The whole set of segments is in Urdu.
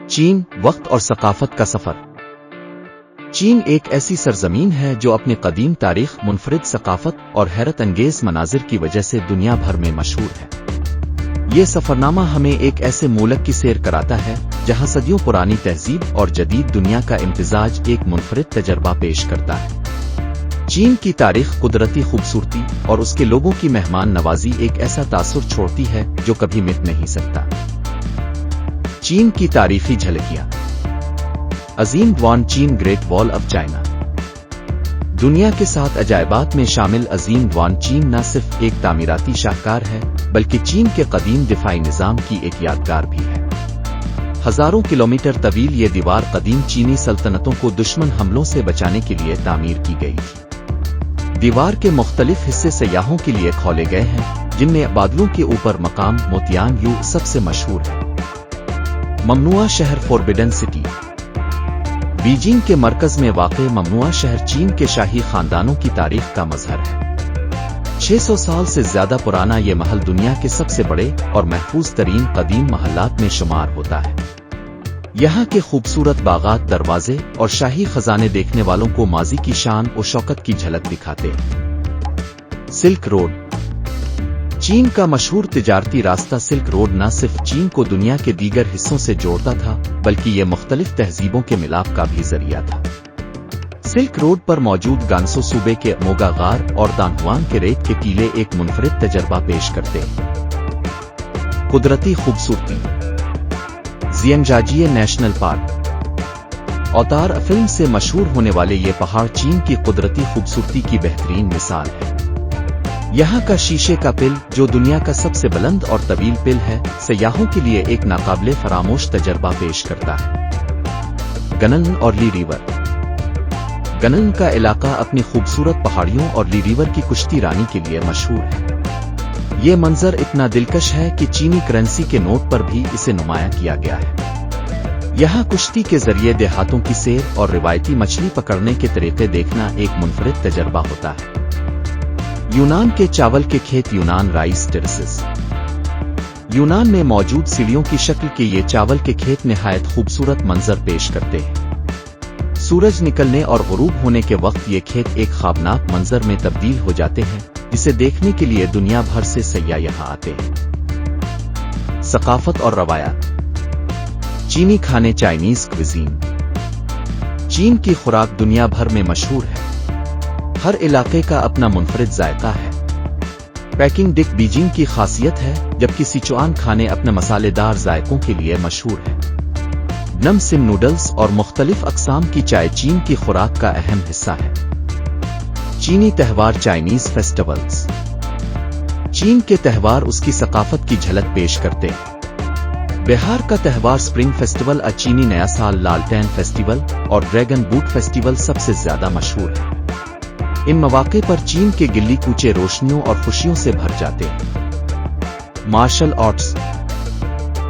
چین، وقت اور ثقافت کا سفر۔ چین ایک ایسی سرزمین ہے جو اپنی قدیم تاریخ، منفرد ثقافت اور حیرت انگیز مناظر کی وجہ سے دنیا بھر میں مشہور ہے۔ یہ سفرنامہ ہمیں ایک ایسے ملک کی سیر کراتا ہے جہاں صدیوں پرانی تہذیب اور جدید دنیا کا امتزاج ایک منفرد تجربہ پیش کرتا ہے۔ چین کی تاریخ، قدرتی خوبصورتی اور اس کے لوگوں کی مہمان نوازی ایک ایسا تاثر چھوڑتی ہے جو کبھی مٹ نہیں سکتا۔ چین کی تاریخی جھلکیاں۔ عظیم ڈوان چین، گریٹ وال آف چائنا۔ دنیا کے 7 عجائبات میں شامل عظیم ڈوان چین نہ صرف ایک تعمیراتی شاہکار ہے بلکہ چین کے قدیم دفاعی نظام کی ایک یادگار بھی ہے۔ ہزاروں کلومیٹر طویل یہ دیوار قدیم چینی سلطنتوں کو دشمن حملوں سے بچانے کے لیے تعمیر کی گئی تھی۔ دیوار کے مختلف حصے سیاحوں کے لیے کھولے گئے ہیں، جن میں بادلوں کے اوپر مقام موتیان یو سب سے مشہور ہے۔ ممنوعہ شہر، فوربیڈن سٹی۔ بیجنگ کے مرکز میں واقع ممنوعہ شہر چین کے شاہی خاندانوں کی تاریخ کا مظہر ہے۔ 600 سال سے زیادہ پرانا یہ محل دنیا کے سب سے بڑے اور محفوظ ترین قدیم محلات میں شمار ہوتا ہے۔ یہاں کے خوبصورت باغات، دروازے اور شاہی خزانے دیکھنے والوں کو ماضی کی شان و شوکت کی جھلک دکھاتے ہیں۔ Silk road. چین کا مشہور تجارتی راستہ سلک روڈ نہ صرف چین کو دنیا کے دیگر حصوں سے جوڑتا تھا بلکہ یہ مختلف تہذیبوں کے ملاپ کا بھی ذریعہ تھا۔ سلک روڈ پر موجود گانسو صوبے کے موگا غار اور دانہوان کے ریت کے ٹیلے ایک منفرد تجربہ پیش کرتے ہیں۔ قدرتی خوبصورتی۔ زینجاجیے نیشنل پارک۔ اوتار فلم سے مشہور ہونے والے یہ پہاڑ چین کی قدرتی خوبصورتی کی بہترین مثال ہے۔ یہاں کا شیشے کا پل، جو دنیا کا سب سے بلند اور طویل پل ہے، سیاحوں کے لیے ایک ناقابل فراموش تجربہ پیش کرتا ہے۔ گنن اور لی ریور۔ گنن کا علاقہ اپنی خوبصورت پہاڑیوں اور لی ریور کی کشتی رانی کے لیے مشہور ہے۔ یہ منظر اتنا دلکش ہے کہ چینی کرنسی کے نوٹ پر بھی اسے نمایاں کیا گیا ہے۔ یہاں کشتی کے ذریعے دیہاتوں کی سیر اور روایتی مچھلی پکڑنے کے طریقے دیکھنا ایک منفرد تجربہ ہوتا ہے۔ یونان کے چاول کے کھیت، یونان رائس ٹیرسز۔ یونان میں موجود سیڑھیوں کی شکل کے یہ چاول کے کھیت نہایت خوبصورت منظر پیش کرتے ہیں۔ سورج نکلنے اور غروب ہونے کے وقت یہ کھیت ایک خوابناک منظر میں تبدیل ہو جاتے ہیں، جسے دیکھنے کے لیے دنیا بھر سے سیاح یہاں آتے ہیں۔ ثقافت اور روایات۔ چینی کھانے، چائنیز کوزین۔ چین کی خوراک دنیا بھر میں مشہور ہے۔ ہر علاقے کا اپنا منفرد ذائقہ ہے۔ پیکنگ ڈک بیجنگ کی خاصیت ہے، جبکہ سیچوان کھانے اپنے مسالے دار ذائقوں کے لیے مشہور ہے۔ نم سم نوڈلز اور مختلف اقسام کی چائے چین کی خوراک کا اہم حصہ ہے۔ چینی تہوار، چائنیز فیسٹیولز۔ چین کے تہوار اس کی ثقافت کی جھلک پیش کرتے ہیں۔ بہار کا تہوار سپرنگ فیسٹیول، چینی نیا سال، لالٹین فیسٹیول اور ڈریگن بوٹ فیسٹیول سب سے زیادہ مشہور ہے۔ ان مواقع پر چین کے گلی کوچے روشنیوں اور خوشیوں سے بھر جاتے ہیں۔ Martial arts.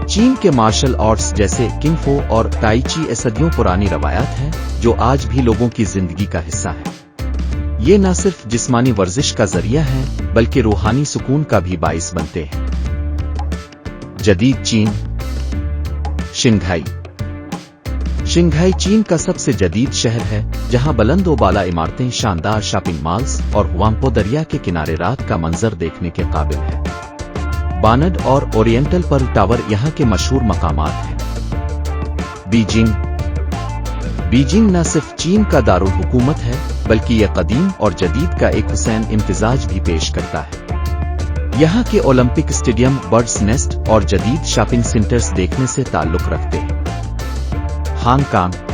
چین کے مارشل آرٹس جیسے کنگ فو اور ٹائی چی صدیوں پرانی روایات ہیں جو آج بھی لوگوں کی زندگی کا حصہ ہے۔ یہ نہ صرف جسمانی ورزش کا ذریعہ ہیں بلکہ روحانی سکون کا بھی باعث بنتے ہیں۔ جدید چین۔ شنگھائی۔ شنگھائی چین کا سب سے جدید شہر ہے، جہاں بلند و بالا عمارتیں، شاندار شاپنگ مالز اور ہوانگپو دریا کے کنارے رات کا منظر دیکھنے کے قابل ہے۔ بانڈ اور اورینٹل پرل ٹاور یہاں کے مشہور مقامات ہیں۔ بیجنگ۔ بیجنگ نہ صرف چین کا دارالحکومت ہے بلکہ یہ قدیم اور جدید کا ایک حسین امتزاج بھی پیش کرتا ہے۔ یہاں کے اولمپک اسٹیڈیم، برڈز نیسٹ اور جدید شاپنگ سینٹرز دیکھنے سے تعلق رکھتے ہیں۔ Hong Kong.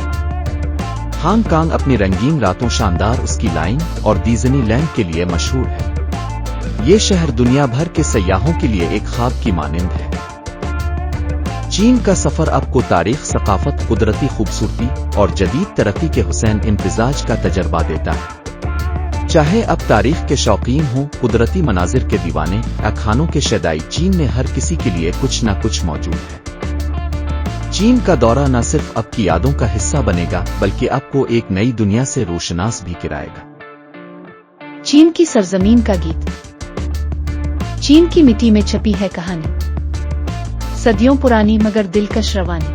ہانگ کانگ اپنی رنگین راتوں، شاندار اس کی لائن اور ڈیزنی لینڈ کے لیے مشہور ہے۔ یہ شہر دنیا بھر کے سیاحوں کے لیے ایک خواب کی مانند ہے۔ چین کا سفر آپ کو تاریخ، ثقافت، قدرتی خوبصورتی اور جدید ترقی کے حسین امتزاج کا تجربہ دیتا ہے۔ چاہے اب تاریخ کے شوقین ہوں، قدرتی مناظر کے دیوانے یا کھانوں کے شیدائی، چین میں ہر کسی کے لیے کچھ نہ کچھ موجود ہے۔ چین کا دورہ نہ صرف آپ کی یادوں کا حصہ بنے گا بلکہ آپ کو ایک نئی دنیا سے روشناس بھی کرائے گا۔ چین کی سرزمین کا گیت۔ چین کی مٹی میں چھپی ہے کہانی، صدیوں پرانی مگر دلکش روانی۔